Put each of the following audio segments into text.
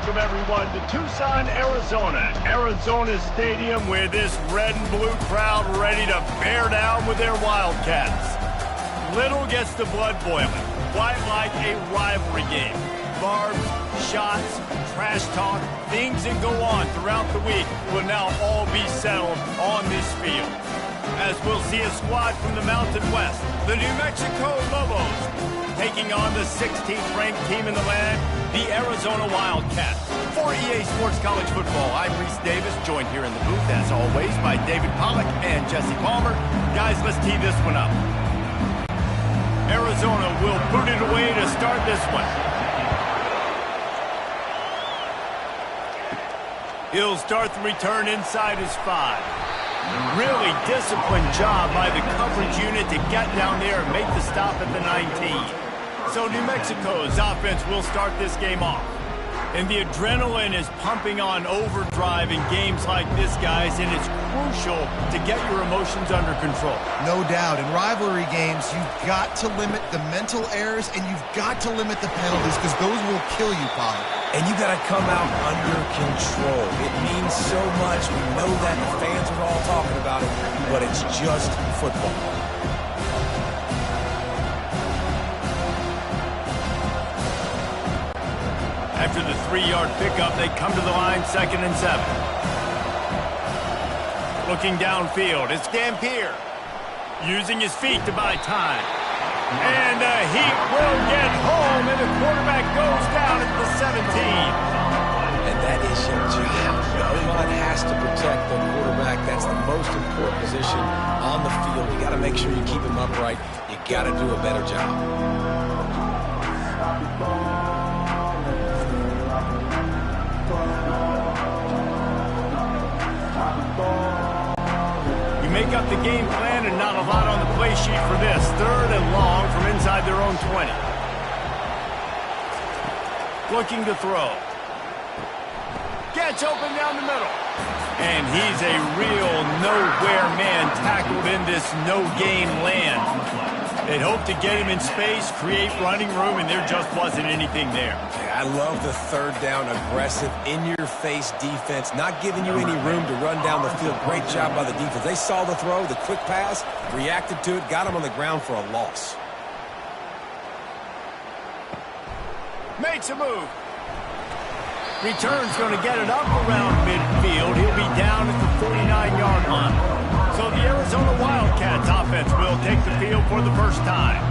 welcome everyone to Tucson, Arizona. Arizona Stadium with this red and blue crowd ready to bear down with their Wildcats. Little gets the blood boiling, quite like a rivalry game. Barbs, shots, trash talk, things that go on throughout the week will now all be settled on this field. As we'll see a squad from the Mountain West, the New Mexico Lobos, taking on the 16th ranked team in the land, the Arizona Wildcats. For EA Sports College Football, I'm Reese Davis, joined here in the booth, as always, by David Pollack and Jesse Palmer. Guys, let's tee this one up. Arizona will boot it away to start this one. He'll start the return inside his 5. Really disciplined job by the coverage unit to get down there and make the stop at the 19. So New Mexico's offense will start this game off. And the adrenaline is pumping on overdrive in games like this, guys, and it's crucial to get your emotions under control. No doubt. In rivalry games, you've got to limit the mental errors and you've got to limit the penalties because those will kill you, Paul. And you got to come out under control. It means so much. We know that the fans are all talking about it, but it's just football. After the 3-yard pickup, they come to the line, 2nd and 7. Looking downfield, it's Dampier using his feet to buy time. And he will get home, and the quarterback goes down at the 17. And that is your job. The O-line has to protect the quarterback. That's the most important position on the field. You got to make sure you keep him upright. You got to do a better job. Make up the game plan and not a lot on the play sheet for this. 3rd and long from inside their own 20. Looking to throw. Gets open down the middle. And he's a real nowhere man tackled in this no-gain land. They'd hoped to get him in space, create running room, and there just wasn't anything there. I love the 3rd down, aggressive, in-your-face defense, not giving you any room to run down the field. Great job by the defense. They saw the throw, the quick pass, reacted to it, got him on the ground for a loss. Makes a move. Return's going to get it up around midfield. He'll be down at the 49-yard line. So the Arizona Wildcats offense will take the field for the first time.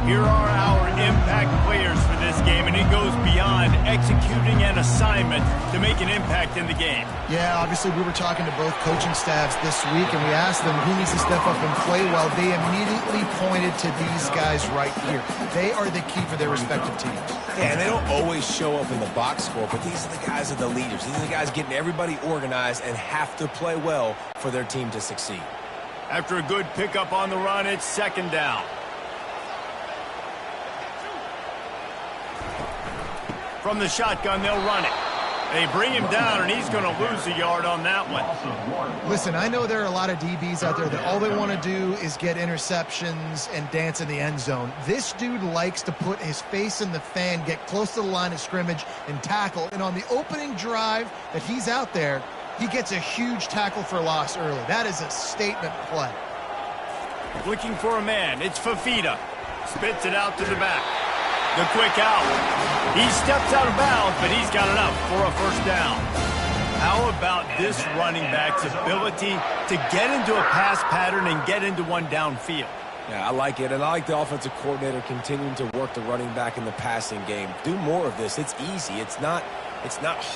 Here are our impact players for this game, and it goes beyond executing an assignment to make an impact in the game. Yeah, obviously we were talking to both coaching staffs this week, and we asked them who needs to step up and play well. They immediately pointed to these guys right here. They are the key for their respective teams. Yeah, and they don't always show up in the box score, but these are the guys that are the leaders. These are the guys getting everybody organized and have to play well for their team to succeed. After a good pickup on the run, it's 2nd down. From the shotgun, they'll run it. They bring him down, and he's going to lose a yard on that one. Listen, I know there are a lot of DBs out there that all they want to do is get interceptions and dance in the end zone. This dude likes to put his face in the fan, get close to the line of scrimmage, and tackle. And on the opening drive that he's out there, he gets a huge tackle for loss early. That is a statement play. Looking for a man. It's Fafita. Spits it out to the back. The quick out. He steps out of bounds, but he's got enough for a 1st down. How about this running back's ability to get into a pass pattern and get into one downfield? Yeah, I like it, and I like the offensive coordinator continuing to work the running back in the passing game. Do more of this. It's easy. It's not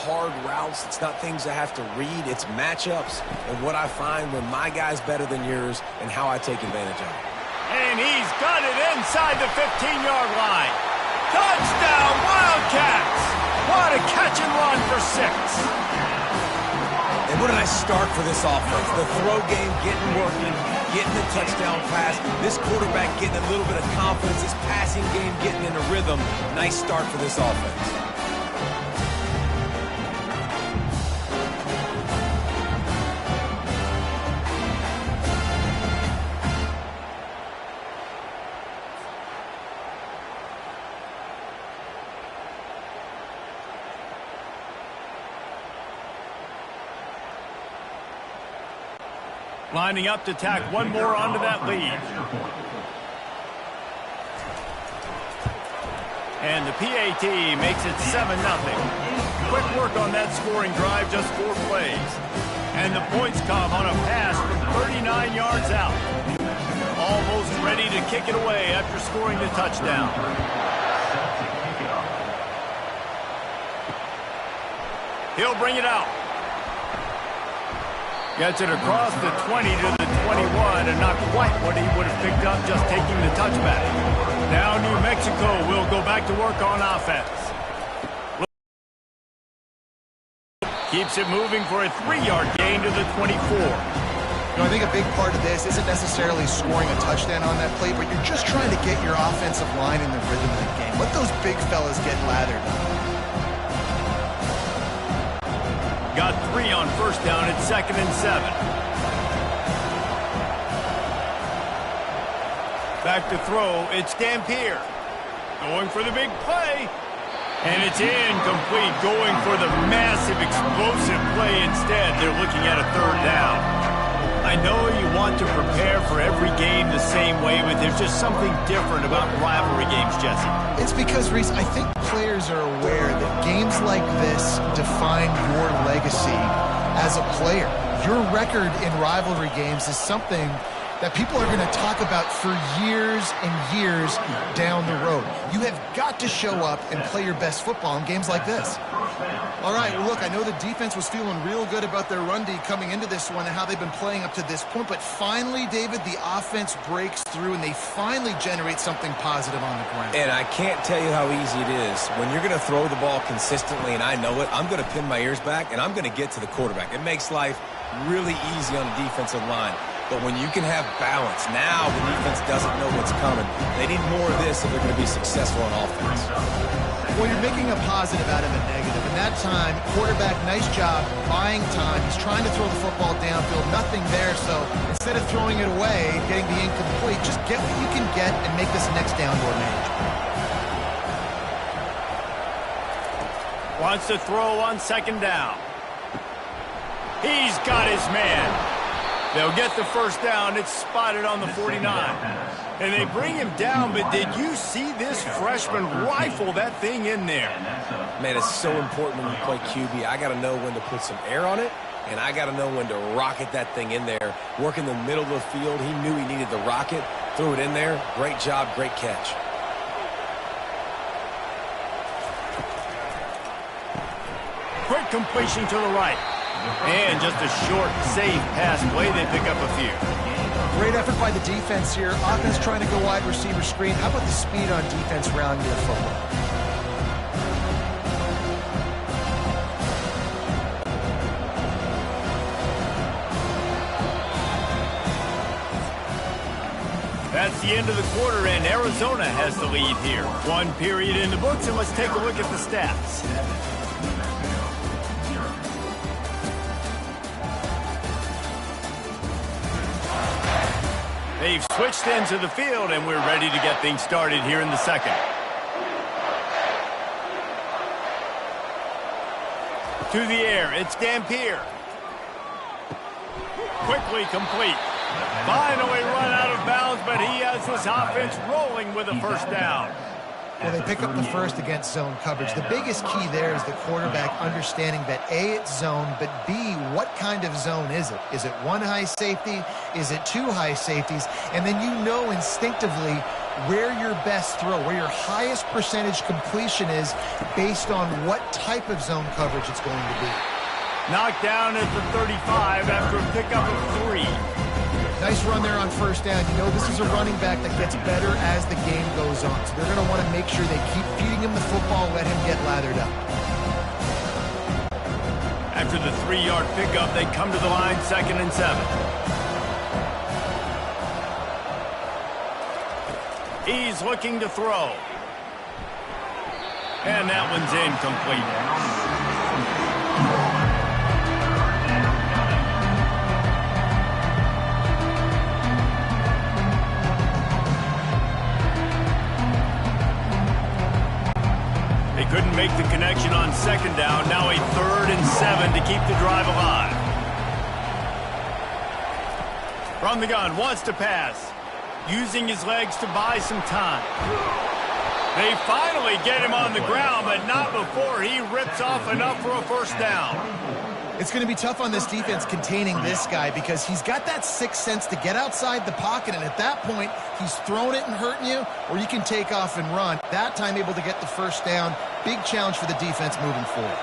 hard routes. It's not things I have to read. It's matchups and what I find when my guy's better than yours and how I take advantage of it. And he's got it inside the 15-yard line. Touchdown, Wildcats! What a catch and run for 6. And what a nice start for this offense. The throw game getting working, getting the touchdown pass. This quarterback getting a little bit of confidence. This passing game getting in a rhythm. Nice start for this offense. Lining up to tack one more onto that lead. And the PAT makes it 7-0. Quick work on that scoring drive, just 4 plays. And the points come on a pass from 39 yards out. Almost ready to kick it away after scoring the touchdown. He'll bring it out. Gets it across the 20 to the 21, and not quite what he would have picked up just taking the touchback. Now New Mexico will go back to work on offense. Keeps it moving for a 3-yard gain to the 24. I think a big part of this isn't necessarily scoring a touchdown on that play, but you're just trying to get your offensive line in the rhythm of the game. Let those big fellas get lathered. Got 3 on first down at 2nd and 7. Back to throw, it's Dampier. Going for the big play. And it's incomplete, going for the massive explosive play instead. They're looking at a 3rd down. I know you want to prepare for every game the same way, but there's just something different about rivalry games, Jesse. It's because, Reese, I think players are aware that games like this define your legacy as a player. Your record in rivalry games is something that people are going to talk about for years and years down the road. You have got to show up and play your best football in games like this. All right, well, look, I know the defense was feeling real good about their run D coming into this one and how they've been playing up to this point, but finally, David, the offense breaks through and they finally generate something positive on the ground. And I can't tell you how easy it is. When you're going to throw the ball consistently, and I know it, I'm going to pin my ears back, and I'm going to get to the quarterback. It makes life really easy on the defensive line. But when you can have balance, now the defense doesn't know what's coming. They need more of this if they're going to be successful on offense. Well, you're making a positive out of a negative. And that time, quarterback, nice job, buying time. He's trying to throw the football downfield. Nothing there, so instead of throwing it away, getting the incomplete, just get what you can get and make this next down more manageable. Wants to throw on 2nd down. He's got his man. They'll get the 1st down. It's spotted on the 49. And they bring him down, but did you see this freshman rifle that thing in there? Man, it's so important when you play QB. I got to know when to put some air on it, and I got to know when to rocket that thing in there. Work in the middle of the field. He knew he needed the rocket. Threw it in there. Great job, great catch. Quick completion to the right. And just a short, safe pass play. They pick up a few. Great effort by the defense here. Offense trying to go wide receiver screen. How about the speed on defense around your football? That's the end of the quarter, and Arizona has the lead here. 1 period in the books, and let's take a look at the stats. They've switched into the field, and we're ready to get things started here in the 2nd. To the air, it's Dampier. Quickly complete. Finally run out of bounds, but he has this offense rolling with a 1st down. Well, they pick up the 1st against zone coverage. The biggest key there is the quarterback understanding that A, it's zone, but B, what kind of zone is it? Is it 1 high safety? Is it 2 high safeties? And then you know instinctively where your best throw, where your highest percentage completion is based on what type of zone coverage it's going to be. Knocked down at the 35 after a pickup of 3. Nice run there on 1st down. You know this is a running back that gets better as the game goes on. So they're going to want to make sure they keep feeding him the football, let him get lathered up. After the 3-yard pickup, they come to the line, 2nd and 7. He's looking to throw. And that one's incomplete. Couldn't make the connection on 2nd down. Now a 3rd and 7 to keep the drive alive. From the gun, wants to pass. Using his legs to buy some time. They finally get him on the ground, but not before he rips off enough for a first down. It's going to be tough on this defense containing this guy because he's got that sixth sense to get outside the pocket, and at that point, he's throwing it and hurting you, or you can take off and run. That time able to get the first down. Big challenge for the defense moving forward.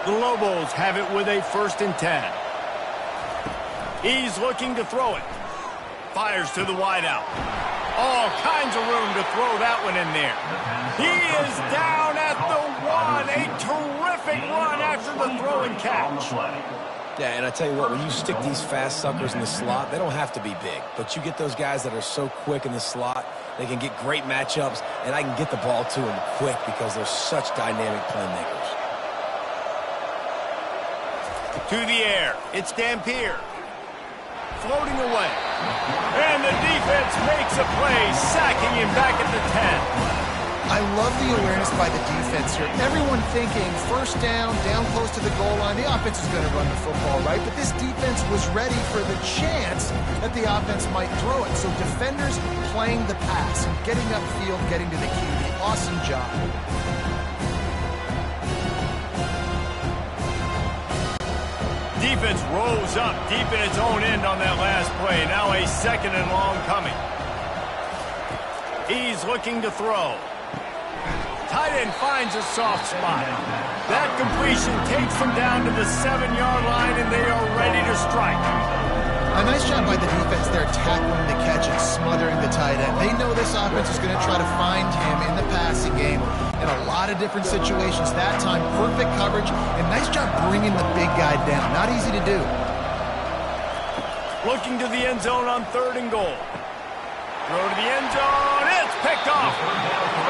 The Lobos have it with a 1st and 10. He's looking to throw it. Fires to the wideout. All kinds of room to throw that one in there. He is down at the 1. A terrific run after the throw and catch. Yeah, and I tell you what, when you stick these fast suckers in the slot, they don't have to be big. But you get those guys that are so quick in the slot, they can get great matchups, and I can get the ball to them quick because they're such dynamic playmakers. To the air. It's Dampier. Floating away. And the defense makes a play, sacking him back at the 10. I love the awareness by the defense here. Everyone thinking first down, down close to the goal line. The offense is going to run the football, right? But this defense was ready for the chance that the offense might throw it. So defenders playing the pass, getting upfield, getting to the QB. Awesome job. Defense rolls up deep in its own end on that last play. Now a 2nd and long coming. He's looking to throw. Tight end finds a soft spot. That completion takes him down to the 7-yard line, and they are ready to strike. A nice job by the defense there, tackling the catch and smothering the tight end. They know this offense is going to try to find him in the passing game in a lot of different situations. That time, perfect coverage, and nice job bringing the big guy down. Not easy to do. Looking to the end zone on 3rd and goal. Throw to the end zone. It's picked off.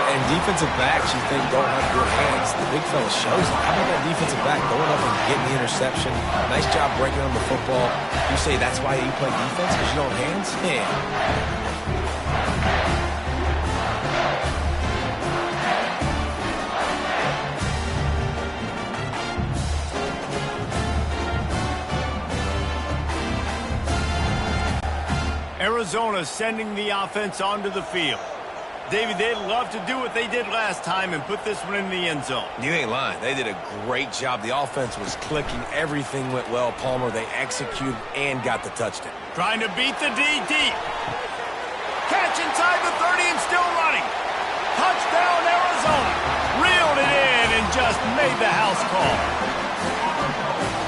And defensive backs, you think, don't have good hands. The big fella shows it. How about that defensive back going up and getting the interception? Nice job breaking on the football. You say that's why you play defense, because you don't have hands? Yeah. Arizona sending the offense onto the field. David, they'd love to do what they did last time and put this one in the end zone. You ain't lying. They did a great job. The offense was clicking. Everything went well, Palmer. They executed and got the touchdown. Trying to beat the D deep. Catch inside the 30 and still running. Touchdown, Arizona. Reeled it in and just made the house call.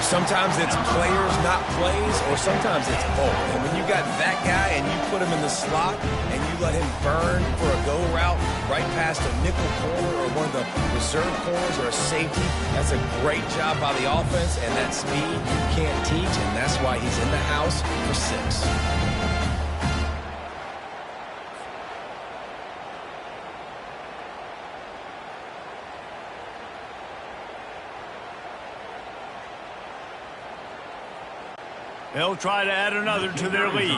Sometimes it's players, not plays, or sometimes it's both. And when you got that guy and you put him in the slot and you let him burn for a go route right past a nickel corner or one of the reserve corners or a safety, that's a great job by the offense, and that speed you can't teach, and that's why he's in the house for 6. They'll try to add another to their lead.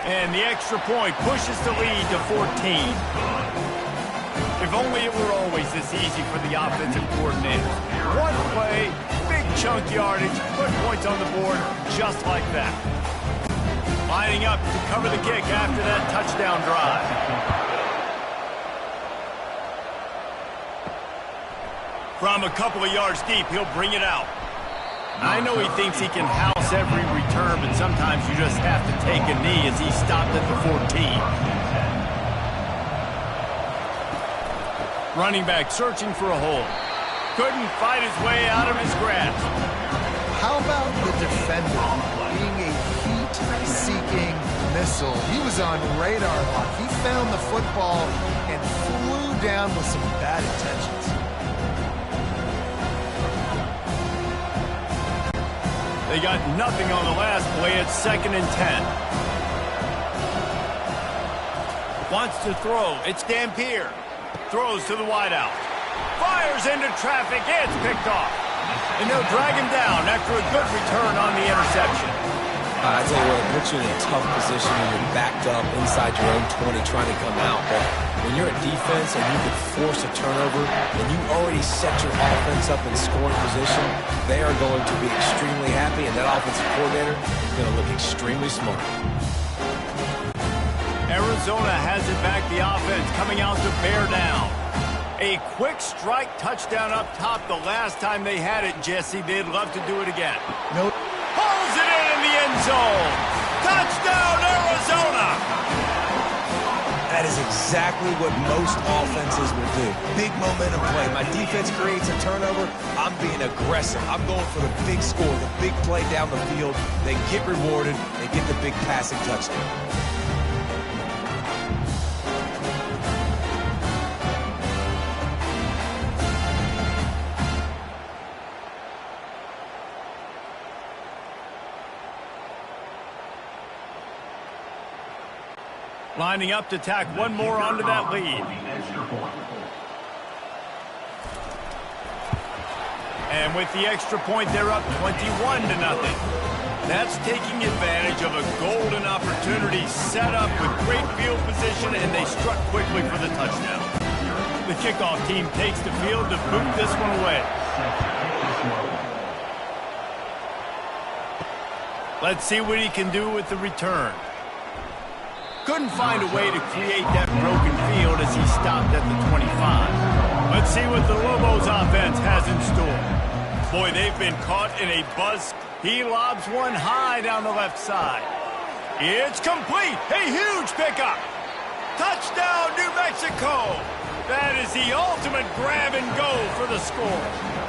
And the extra point pushes the lead to 14. If only it were always this easy for the offensive coordinator. One play, big chunk yardage, put points on the board just like that. Lining up to cover the kick after that touchdown drive. From a couple of yards deep, he'll bring it out. I know he thinks he can house every return, but sometimes you just have to take a knee as he stopped at the 14. Running back searching for a hole. Couldn't fight his way out of his grasp. How about the defender being a heat-seeking missile? He was on radar lock. He found the football and flew down with some bad intentions. They got nothing on the last play. It's 2nd and 10. Wants to throw. It's Dampier. Throws to the wideout. Fires into traffic. It's picked off. And they'll drag him down after a good return on the interception. I tell you what, it puts you in a tough position when you're backed up inside your own 20 trying to come out. But when you're a defense and you can force a turnover and you already set your offense up in scoring position, they are going to be extremely happy, and that offensive coordinator is going to look extremely smart. Arizona has it back, the offense coming out to bear down. A quick strike touchdown up top the last time they had it, Jesse. They'd love to do it again. Nope. Pulls it in the end zone. Touchdown, Arizona! That is exactly what most offenses will do. Big momentum play. My defense creates a turnover. I'm being aggressive. I'm going for the big score, the big play down the field. They get rewarded. They get the big passing touchdown. Lining up to tack one more onto that lead. And with the extra point, they're up 21-0. That's taking advantage of a golden opportunity set up with great field position, and they struck quickly for the touchdown. The kickoff team takes the field to boot this one away. Let's see what he can do with the return. Couldn't find a way to create that broken field as he stopped at the 25. Let's see what the Lobos offense has in store. Boy, they've been caught in a buzz. He lobs one high down the left side. It's complete. A huge pickup. Touchdown, New Mexico. That is the ultimate grab and go for the score.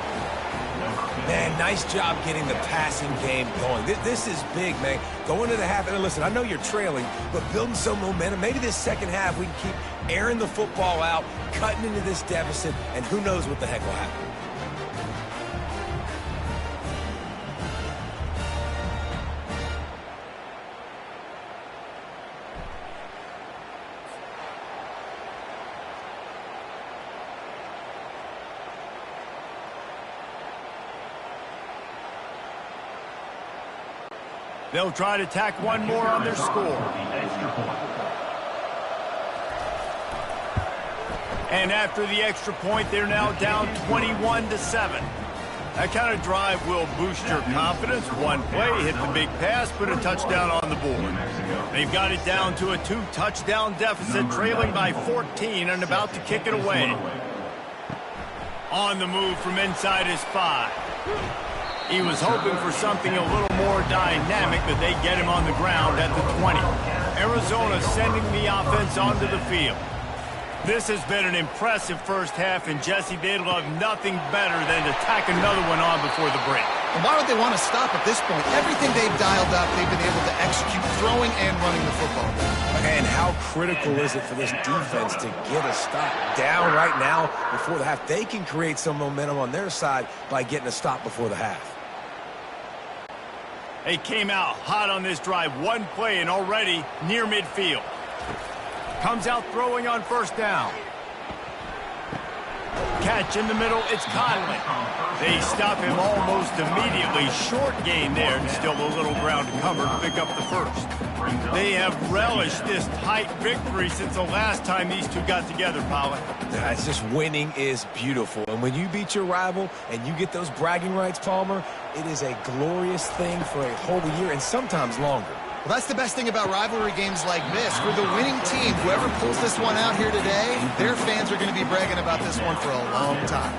Man, nice job getting the passing game going. This is big, man. Going to the half, and listen, I know you're trailing, but building some momentum. Maybe this second half we can keep airing the football out, cutting into this deficit, and who knows what the heck will happen. They'll try to tack one more on their score. And after the extra point, they're now down 21-7. That kind of drive will boost your confidence. One play, hit the big pass, put a touchdown on the board. They've got it down to a 2-touchdown deficit, trailing by 14 and about to kick it away. On the move from inside his 5. He was hoping for something a little more dynamic, but they get him on the ground at the 20. Arizona sending the offense onto the field. This has been an impressive first half, and Jesse, they'd love nothing better than to tack another one on before the break. And why would they want to stop at this point? Everything they've dialed up, they've been able to execute throwing and running the football. And how critical is it for this defense to get a stop down right now before the half? They can create some momentum on their side by getting a stop before the half. They came out hot on this drive. One play and already near midfield. Comes out throwing on first down. Catch in the middle, it's Conley. They stop him almost immediately. Short gain there, and still a little ground to cover to pick up the first. They have relished this tight victory since the last time these two got together, Pollack. It's just winning is beautiful. And when you beat your rival and you get those bragging rights, Palmer, it is a glorious thing for a whole year and sometimes longer. Well, that's the best thing about rivalry games like this. For the winning team, whoever pulls this one out here today, their fans are going to be bragging about this one for a long time.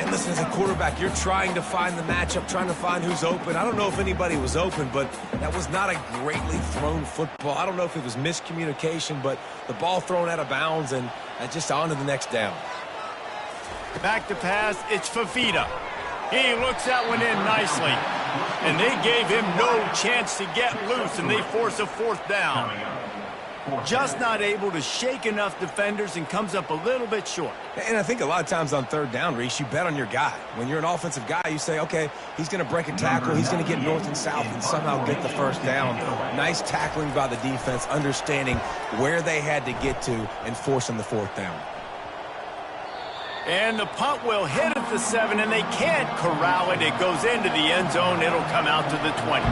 And listen, as a quarterback, you're trying to find the matchup, trying to find who's open. I don't know if anybody was open, but that was not a greatly thrown football. I don't know if it was miscommunication, but the ball thrown out of bounds and just on to the next down. Back to pass, it's Fafita. He looks that one in nicely. And they gave him no chance to get loose, and they force a fourth down. Just not able to shake enough defenders and comes up a little bit short. And I think a lot of times on third down, Reese, you bet on your guy. When you're an offensive guy, you say, okay, he's going to break a tackle, he's going to get north and south and somehow get the first down. Nice tackling by the defense, understanding where they had to get to and forcing the fourth down. And the punt will hit at the 7, and they can't corral it. It goes into the end zone. It'll come out to the 20.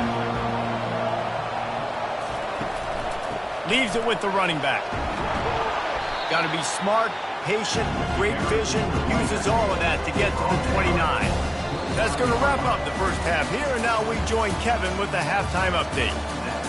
Leaves it with the running back. Got to be smart, patient, great vision. Uses all of that to get to the 29. That's going to wrap up the first half here, and now we join Kevin with the halftime update.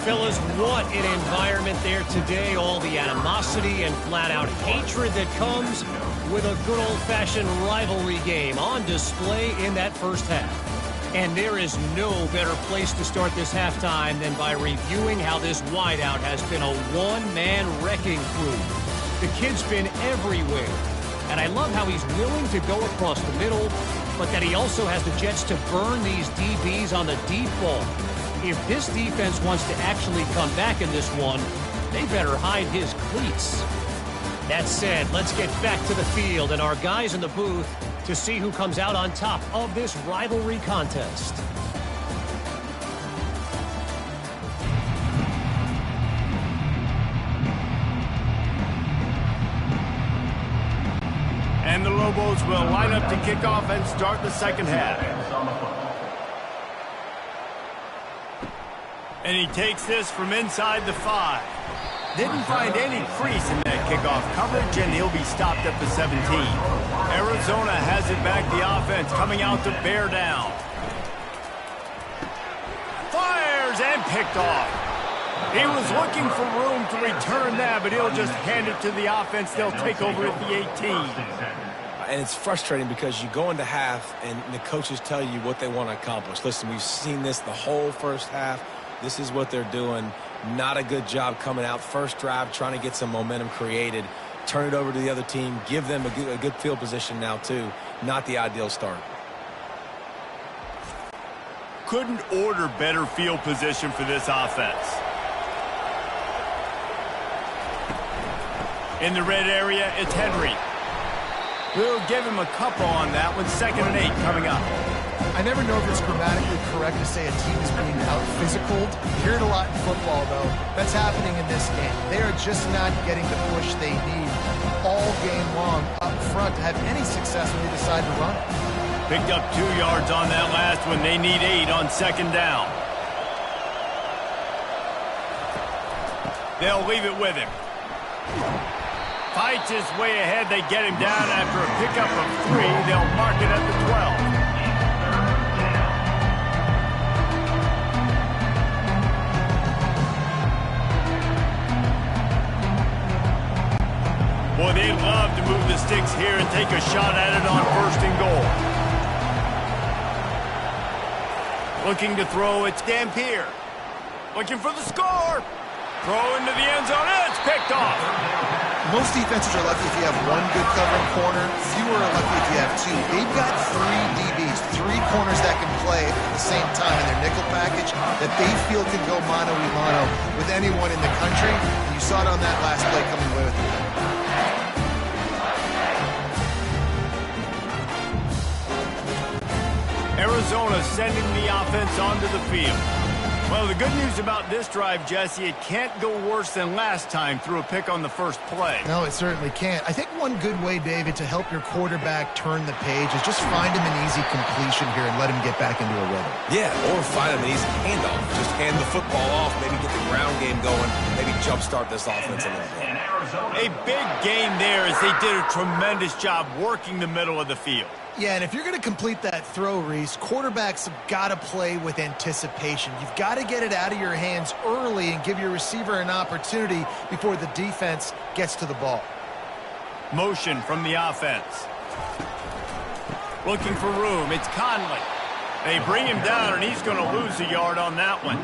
Fellas, what an environment there today. All the animosity and flat-out hatred that comes with a good old-fashioned rivalry game on display in that first half. And there is no better place to start this halftime than by reviewing how this wideout has been a one-man wrecking crew. The kid's been everywhere. And I love how he's willing to go across the middle, but that he also has the jets to burn these DBs on the deep ball. If this defense wants to actually come back in this one, they better hide his cleats. That said, let's get back to the field and our guys in the booth to see who comes out on top of this rivalry contest. And the Lobos will line up to kick off and start the second half. And he takes this from inside the 5. Didn't find any crease in that kickoff coverage, and he'll be stopped at the 17. Arizona has it back, the offense coming out to bear down. Fires and picked off. He was looking for room to return that, but he'll just hand it to the offense. They'll take over at the 18. And it's frustrating because you go into half and the coaches tell you what they want to accomplish. Listen, we've seen this the whole first half. This is what they're doing. Not a good job coming out first drive, trying to get some momentum created. Turn it over to the other team. Give them a good field position now, too. Not the ideal start. Couldn't order better field position for this offense. In the red area, it's Henry. We'll give him a couple on that one. 2nd and 8 coming up. I never know if it's grammatically correct to say a team is being out-physicaled. You hear it a lot in football, though. That's happening in this game. They are just not getting the push they need all game long up front to have any success when they decide to run it. Picked up 2 yards on that last one. They need 8 on 2nd down. They'll leave it with him. Fights his way ahead. They get him down after a pickup of 3. They'll mark it at the 12. Boy, they'd love to move the sticks here and take a shot at it on 1st and goal. Looking to throw, it's Dampier. Looking for the score. Throw into the end zone. It's picked off. Most defenses are lucky if you have one good covering corner. Fewer are lucky if you have 2. They've got 3 DBs, 3 corners that can play at the same time in their nickel package that they feel can go mano-a-mano with anyone in the country. And you saw it on that last play coming away with it. Arizona sending the offense onto the field. Well, the good news about this drive, Jesse, it can't go worse than last time through a pick on the first play. No, it certainly can't. I think one good way, David, to help your quarterback turn the page is just find him an easy completion here and let him get back into a rhythm. Yeah, or find him an easy handoff. Just hand the football off, maybe get the ground game going, maybe jumpstart this offense a little bit. A big game there as they did a tremendous job working the middle of the field. Yeah, and if you're going to complete that throw, Reese, quarterbacks have got to play with anticipation. You've got to get it out of your hands early and give your receiver an opportunity before the defense gets to the ball. Motion from the offense. Looking for room. It's Conley. They bring him down, and he's going to lose a yard on that one.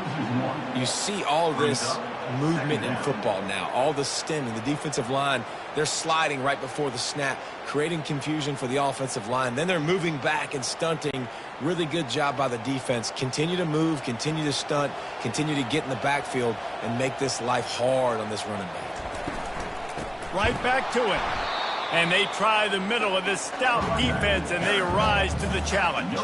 You see all this movement in football now, all the stemming, the defensive line, they're sliding right before the snap, creating confusion for the offensive line. Then they're moving back and stunting. Really good job by the defense. Continue to move, continue to stunt, continue to get in the backfield and make this life hard on this running back. Right back to it. And they try the middle of this stout defense, and they rise to the challenge.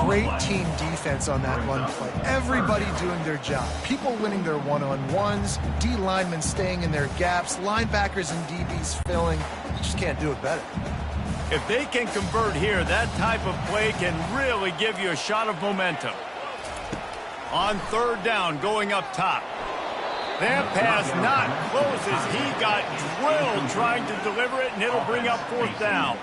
Great team defense on that run play. Everybody doing their job. People winning their one-on-ones, D linemen staying in their gaps, linebackers and DBs filling. You just can't do it better. If they can convert here, that type of play can really give you a shot of momentum. On 3rd down, going up top. That pass not close as he got drilled trying to deliver it, and it'll bring up 4th down.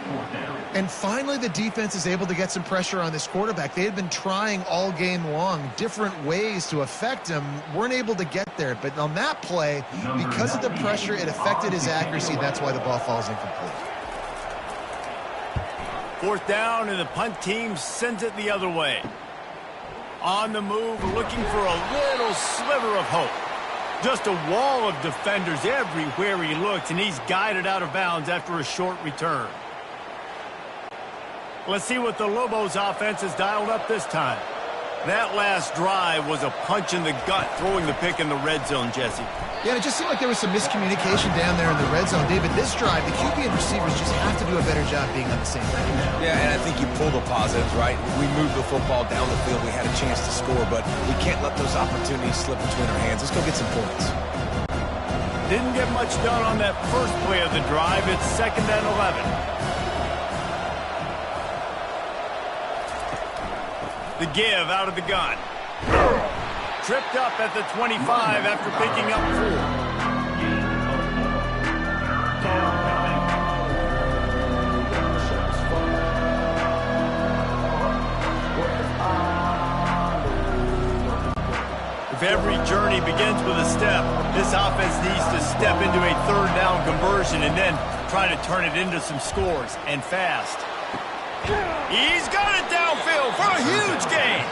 And finally, the defense is able to get some pressure on this quarterback. They had been trying all game long different ways to affect him, weren't able to get there. But on that play, because of the pressure, it affected his accuracy. That's why the ball falls incomplete. 4th down, and the punt team sends it the other way. On the move, looking for a little sliver of hope. Just a wall of defenders everywhere he looks, and he's guided out of bounds after a short return. Let's see what the Lobos offense has dialed up this time. That last drive was a punch in the gut, throwing the pick in the red zone, Jesse. Yeah, it just seemed like there was some miscommunication down there in the red zone. David, this drive, the QB and receivers just have to do a better job being on the same page. Yeah, and I think you pull the positives, right? We moved the football down the field. We had a chance to score, but we can't let those opportunities slip between our hands. Let's go get some points. Didn't get much done on that first play of the drive. It's 2nd and 11. The give out of the gun. Tripped up at the 25 after picking up 4. If every journey begins with a step, this offense needs to step into a 3rd down conversion and then try to turn it into some scores, and fast. He's got it downfield for a huge gain.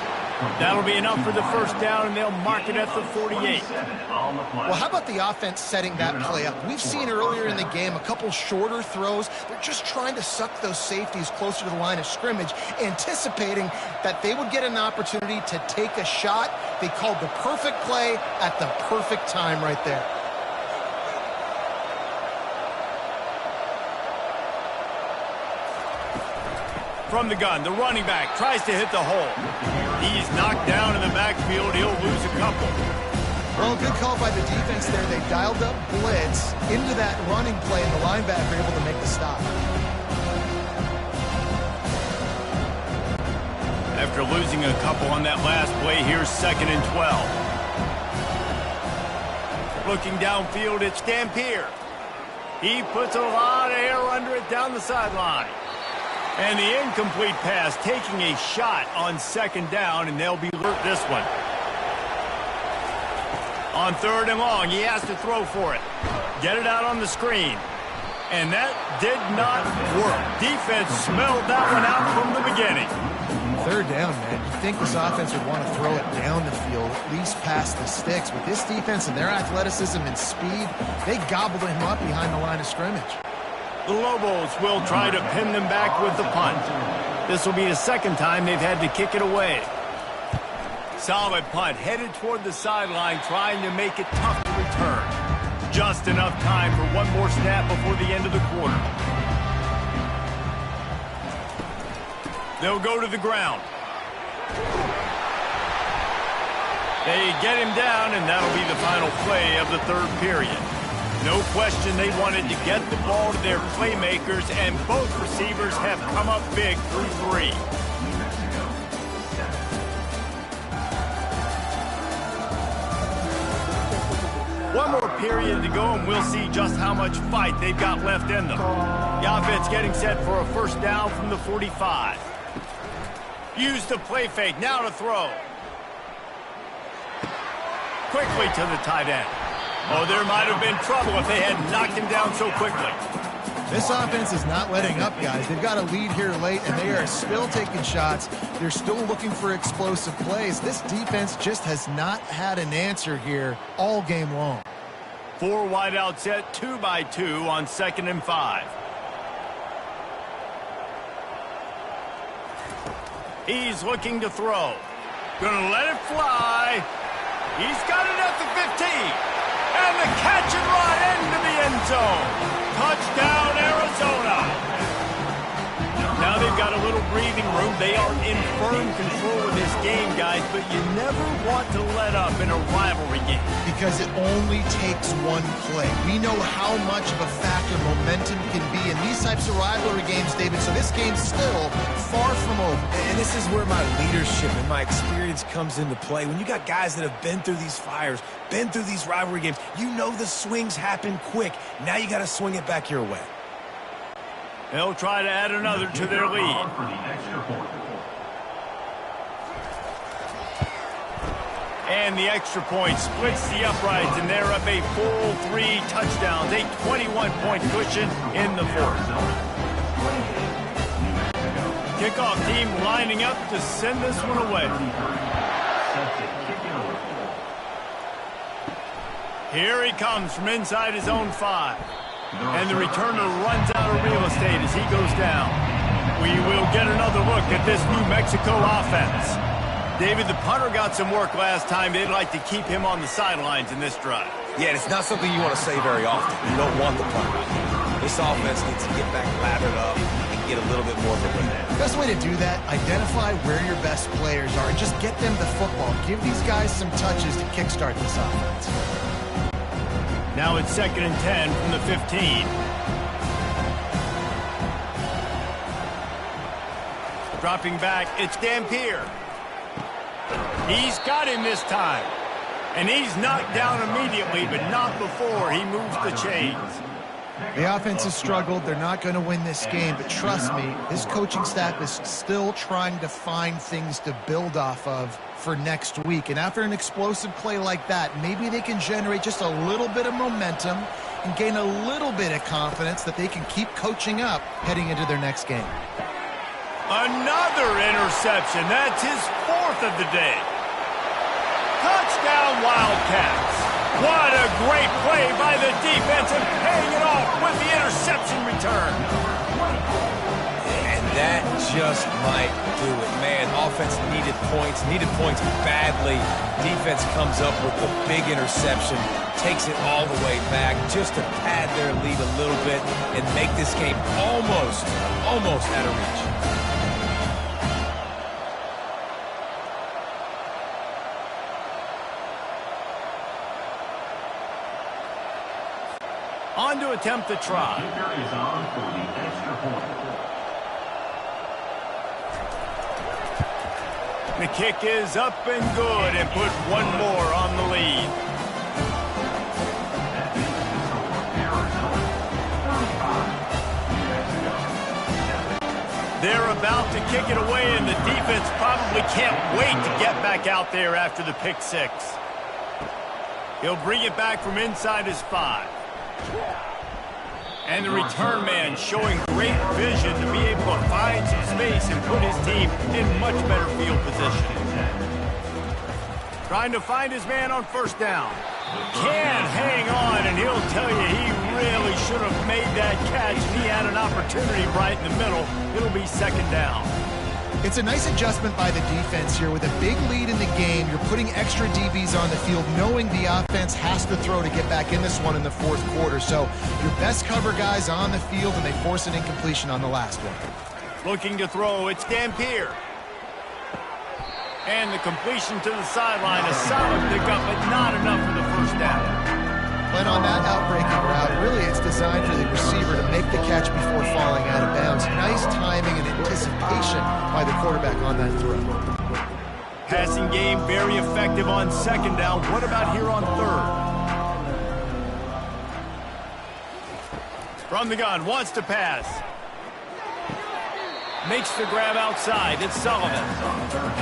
That'll be enough for the 1st down, and they'll mark it at the 48. Well, how about the offense setting that play up? We've seen earlier in the game a couple shorter throws. They're just trying to suck those safeties closer to the line of scrimmage, anticipating that they would get an opportunity to take a shot. They called the perfect play at the perfect time right there. From the gun, the running back tries to hit the hole. He's knocked down in the backfield. He'll lose a couple. Well, good call by the defense there. They dialed up blitz into that running play, and the linebacker able to make the stop. After losing a couple on that last play, here's 2nd and 12. Looking downfield, it's Dampier. He puts a lot of air under it down the sideline. And the incomplete pass, taking a shot on 2nd down, and they'll be alert this one. On 3rd and long, he has to throw for it. Get it out on the screen. And that did not work. Defense smelled that one out from the beginning. 3rd down, man. You think this offense would want to throw it down the field, at least past the sticks. With this defense and their athleticism and speed, they gobbled him up behind the line of scrimmage. The Lobos will try to pin them back with the punt. This will be the 2nd time they've had to kick it away. Solid punt, headed toward the sideline, trying to make it tough to return. Just enough time for one more snap before the end of the quarter. They'll go to the ground. They get him down, and that'll be the final play of the 3rd period. No question they wanted to get the ball to their playmakers, and both receivers have come up big through 3. One more period to go, and we'll see just how much fight they've got left in them. The offense getting set for a 1st down from the 45. Use the play fake, now to throw. Quickly to the tight end. Oh, there might have been trouble if they had knocked him down so quickly. This offense is not letting up, guys. They've got a lead here late, and they are still taking shots. They're still looking for explosive plays. This defense just has not had an answer here all game long. 4 wide out set, 2 by 2 on 2nd and 5. He's looking to throw. Gonna let it fly. He's got it at the 15. And the catch and run into the end zone. Touchdown, Arizona. Now Now they've got a little breathing room. They are in firm control of this game, guys, but you never want to let up in a rivalry game. Because it only takes one play. We know how much of a factor momentum can be in these types of rivalry games, David, so this game's still far from over. And this is where my leadership and my experience comes into play. When you got guys that have been through these fires, been through these rivalry games, you know the swings happen quick. Now you got to swing it back your way. They'll try to add another to their lead. And the extra point splits the uprights, and they're up a full 3 touchdowns, a 21-point cushion in the fourth. Kickoff team lining up to send this one away. Here he comes from inside his own 5. And the returner runs out of real estate as he goes down. We will get another look at this New Mexico offense. David, the punter got some work last time. They'd like to keep him on the sidelines in this drive. Yeah, it's not something you want to say very often. You don't want the punter. This offense needs to get back lathered up and get a little bit more of a win. The best way to do that, identify where your best players are and just get them the football. Give these guys some touches to kickstart this offense. Now it's 2nd and 10 from the 15. Dropping back, it's Dampier. He's got him this time. And he's knocked down immediately, but not before he moves the chains. The offense has struggled. They're not going to win this game, but trust me, this coaching staff is still trying to find things to build off of for next week. And after an explosive play like that, maybe they can generate just a little bit of momentum and gain a little bit of confidence that they can keep coaching up heading into their next game. Another interception. That's his 4th of the day. Touchdown, Wildcats. What a great play by the defense and paying it off with the interception return. And that just might do it. Man, offense needed points badly. Defense comes up with the big interception, takes it all the way back just to pad their lead a little bit and make this game almost out of reach. On to attempt the try. The kick is up and good and put one more on the lead. They're about to kick it away, and the defense probably can't wait to get back out there after the pick 6. He'll bring it back from inside his 5. And the return man showing great vision to be able to find some space and put his team in much better field position. Trying to find his man on 1st down. Can't hang on, and he'll tell you he really should have made that catch. He had an opportunity right in the middle. It'll be 2nd down. It's a nice adjustment by the defense here. With a big lead in the game, you're putting extra DBs on the field, knowing the offense has to throw to get back in this one in the 4th quarter. So your best cover guys on the field, and they force an incompletion on the last one. Looking to throw, it's Dampier. And the completion to the sideline, a solid pickup, but not enough for the 1st down. But on that outbreaking route, really it's designed for the receiver to make the catch before falling out of bounds. Nice timing and anticipation by the quarterback on that throw. Passing game very effective on 2nd down. What about here on 3rd? From the gun, wants to pass. Makes the grab outside. It's Sullivan.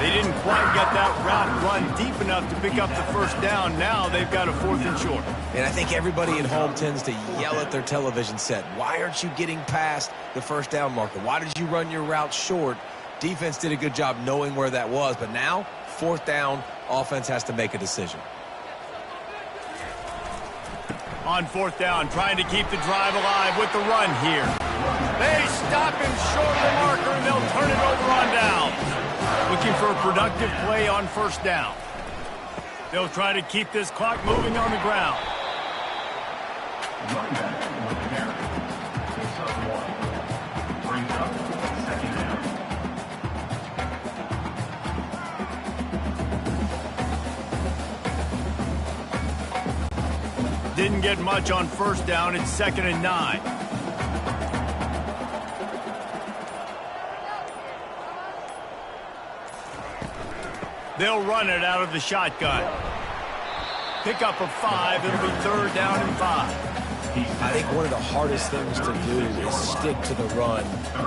They didn't quite get that route run deep enough to pick up the 1st down. Now they've got a 4th and short. And I think everybody at home tends to yell at their television set. Why aren't you getting past the 1st down marker? Why did you run your route short? Defense did a good job knowing where that was. But now, 4th down, offense has to make a decision. On 4th down, trying to keep the drive alive with the run here. They stop him short of the marker, and they'll turn it over on down. Looking for a productive play on 1st down. They'll try to keep this clock moving on the ground. didn't get much on first down. It's 2nd and 9. They'll run it out of the shotgun. Pickup of 5. It'll be 3rd down and 5. I think one of the hardest things to do is stick to the run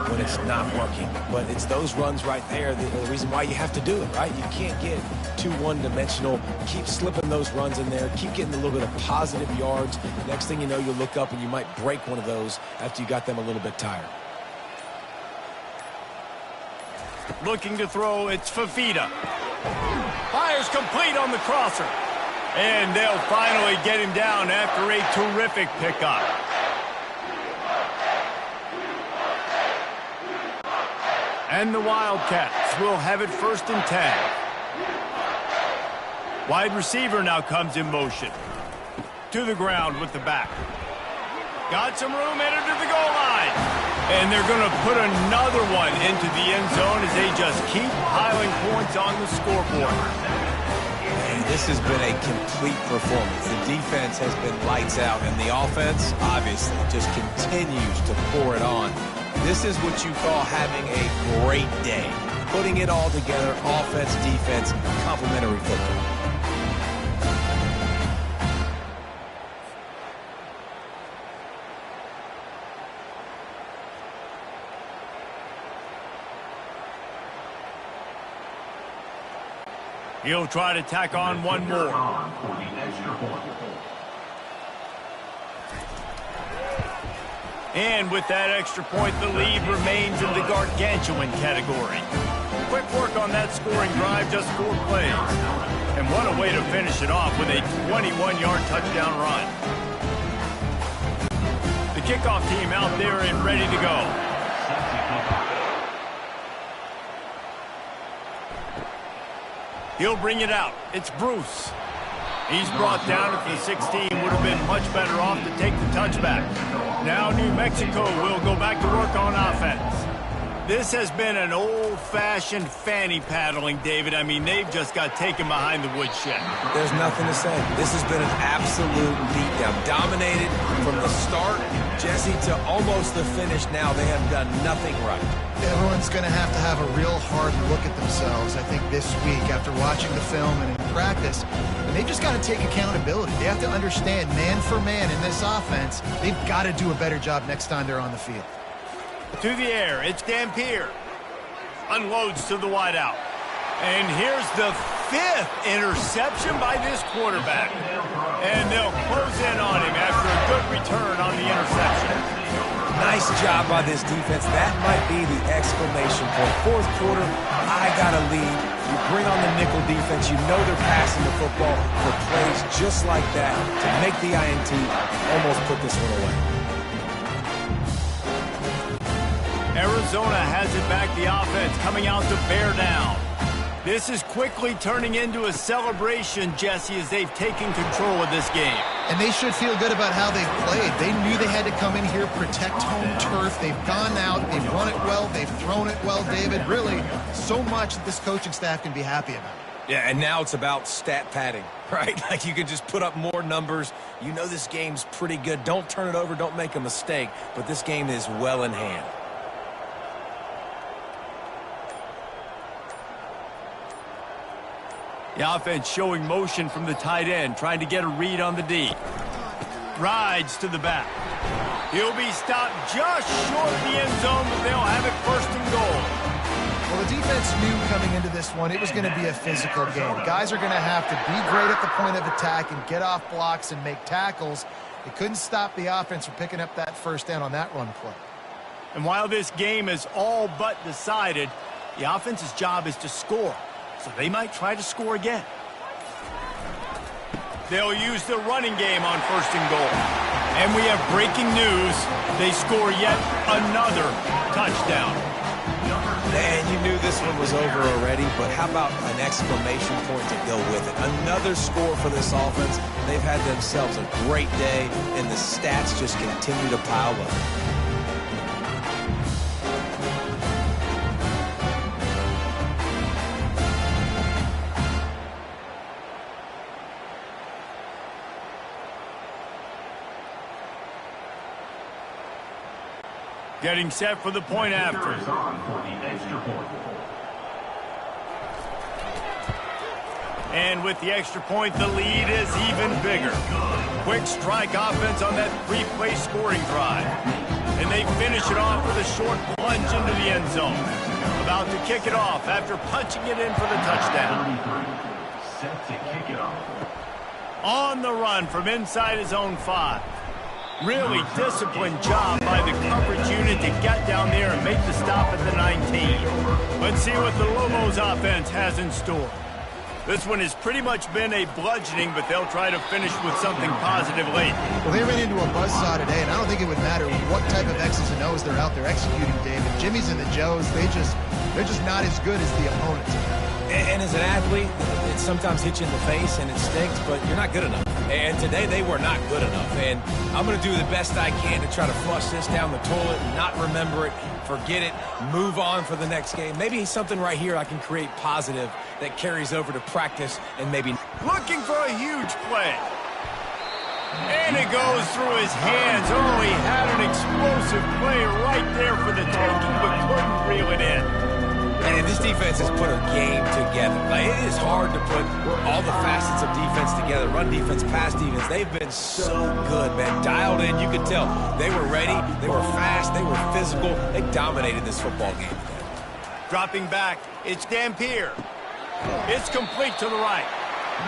when it's not working. But it's those runs right there that are the reason why you have to do it, right? You can't get too one-dimensional. Keep slipping those runs in there. Keep getting a little bit of positive yards. Next thing you know, you'll look up and you might break one of those after you got them a little bit tired. Looking to throw, it's Fafita. Fires complete on the crosser. And they'll finally get him down after a terrific pickup. And the Wildcats will have it 1st and 10. Wide receiver now comes in motion. To the ground with the back. Got some room, headed to the goal line. And they're going to put another one into the end zone as they just keep piling points on the scoreboard. This has been a complete performance. The defense has been lights out, and the offense, obviously, just continues to pour it on. This is what you call having a great day. Putting it all together, offense, defense, complementary football. He'll try to tack on one more. And with that extra point, the lead remains in the gargantuan category. Quick work on that scoring drive, just 4 plays. And what a way to finish it off with a 21-yard touchdown run. The kickoff team out there and ready to go. He'll bring it out. It's Bruce. He's brought down at the 16. Would have been much better off to take the touchback. Now New Mexico will go back to work on offense. This has been an old-fashioned fanny paddling, David. I mean, they've just got taken behind the woodshed. There's nothing to say. This has been an absolute beatdown. Dominated from the start, Jesse, to almost the finish now. They have done nothing right. Everyone's going to have a real hard look at themselves, I think, this week after watching the film and in practice. And they've just got to take accountability. They have to understand, man for man in this offense, they've got to do a better job next time they're on the field. To the air, it's Dampier. Unloads to the wideout. And here's the 5th interception by this quarterback. And they'll close in on him after a good return on the interception. Nice job by this defense. That might be the exclamation point. 4th quarter, I got a lead. You bring on the nickel defense. You know they're passing the football for plays just like that to make the INT, almost put this one away. Arizona has it back, the offense coming out to bear down. This is quickly turning into a celebration, Jesse, as they've taken control of this game. And they should feel good about how they've played. They knew they had to come in here, protect home turf. They've gone out, they've run it well, they've thrown it well, David. Really, so much that this coaching staff can be happy about. Yeah, and now it's about stat padding, right? Like you can just put up more numbers. You know this game's pretty good. Don't turn it over, don't make a mistake. But this game is well in hand. The offense showing motion from the tight end, trying to get a read on the D. Rides to the back. He'll be stopped just short of the end zone, but they'll have it 1st and goal. Well, the defense knew coming into this one it was going to be a physical game. Guys are going to have to be great at the point of attack and get off blocks and make tackles. They couldn't stop the offense from picking up that 1st down on that run play. And while this game is all but decided, the offense's job is to score. So they might try to score again. They'll use the running game on 1st and goal. And we have breaking news. They score yet another touchdown. Man, you knew this one was over already, but how about an exclamation point to go with it? Another score for this offense. They've had themselves a great day, and the stats just continue to pile up. Getting set for the point after. And with the extra point, the lead is even bigger. Quick strike offense on that three-play scoring drive. And they finish it off with a short plunge into the end zone. About to kick it off after punching it in for the touchdown. Set to kick it off. On the run from inside his own 5. Really disciplined job by the coverage unit to get down there and make the stop at the 19. Let's see what the Lobos offense has in store. This one has pretty much been a bludgeoning, but they'll try to finish with something positive late. Well, they ran into a buzzsaw today, and I don't think it would matter what type of X's and O's they're out there executing, David. Jimmy's and the Joes, they're just not as good as the opponents. And as an athlete, it sometimes hits you in the face and it stinks, but you're not good enough. And today they were not good enough. And I'm going to do the best I can to try to flush this down the toilet and not remember it, forget it, move on for the next game. Maybe something right here I can create positive that carries over to practice and maybe... Looking for a huge play. And it goes through his hands. Oh, he had an explosive play right there for the taking, but couldn't reel it in. And this defense has put a game together. Like, it is hard to put all the facets of defense together. Run defense, pass defense. They've been so good, man. Dialed in. You could tell they were ready. They were fast. They were physical. They dominated this football game. Dropping back. It's Dampier. It's complete to the right.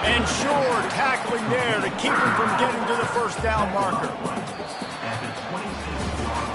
And Shore tackling there to keep him from getting to the first down marker. At the 26-yard